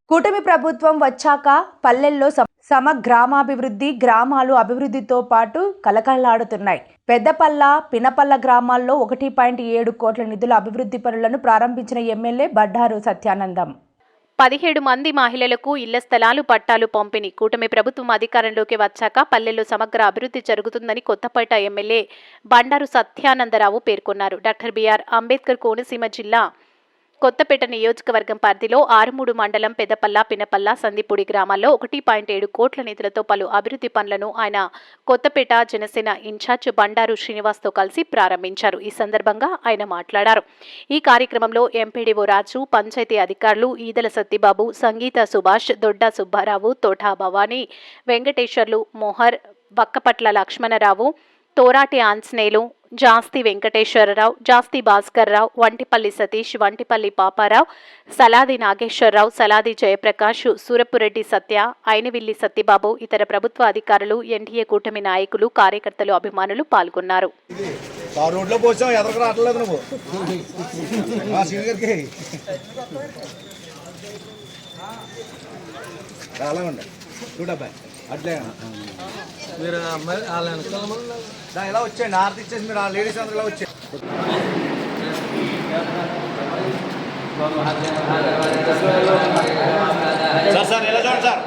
కూటమి ప్రభుత్వం వచ్చాక పల్లెల్లో సమగ్రామాభివృద్ధి, గ్రామాలు అభివృద్ధితో పాటు కలకలలాడుతున్నాయి. పెద్దపల్ల, పినపల్ల గ్రామాల్లో 1.7 కోట్ల నిధుల అభివృద్ధి పనులను ప్రారంభించిన ఎమ్మెల్యే బండారు సత్యానందం. 17 మంది మహిళలకు ఇళ్ల స్థలాలు, పట్టాలు పంపిణీ. కూటమి ప్రభుత్వం అధికారంలోకి వచ్చాక పల్లెల్లో సమగ్ర అభివృద్ధి జరుగుతుందని కొత్తపేట ఎమ్మెల్యే బండారు సత్యానందరావు పేర్కొన్నారు. డాక్టర్ బిఆర్ అంబేద్కర్ కోనసీమ జిల్లా కొత్తపేట నియోజకవర్గం పరిధిలో 6 మండలం పెద్దపల్ల, పినపల్ల, సందిపూడి గ్రామాల్లో 1.7 కోట్ల నిధులతో పలు అభివృద్ధి పనులను ఆయన కొత్తపేట జనసేన ఇన్ఛార్జ్ బండారు శ్రీనివాస్తో కలిసి ప్రారంభించారు. ఈ సందర్భంగా ఆయన మాట్లాడారు. ఈ కార్యక్రమంలో ఎంపీడీఓ రాజు, పంచాయతీ అధికారులు ఈదల సత్యబాబు, సంగీత సుభాష్, దొడ్డ సుబ్బారావు, తోటా భవానీ, వెంకటేశ్వర్లు, మోహర్, వక్కపట్ల లక్ష్మణరావు, తోరాటి ఆంజనేయులు, జాస్తి వెంకటేశ్వరరావు, జాస్తి భాస్కర్రావు, వంటిపల్లి సతీష్, వంటిపల్లి పాపారావు, సలాది నాగేశ్వరరావు, సలాది జయప్రకాష్, సూరపురెడ్డి సత్య, అయినవిల్లి సత్యబాబు, ఇతర ప్రభుత్వ అధికారులు, ఎన్డీఏ కూటమి నాయకులు, కార్యకర్తలు, అభిమానులు పాల్గొన్నారు. అట్లే మీరు ఇలా వచ్చేయండి, ఆర్తి ఇచ్చేసి మీరు ఆ లేడీస్ అందరూ ఇలా వచ్చేయండి. సార్ ఇలా చూడండి సార్.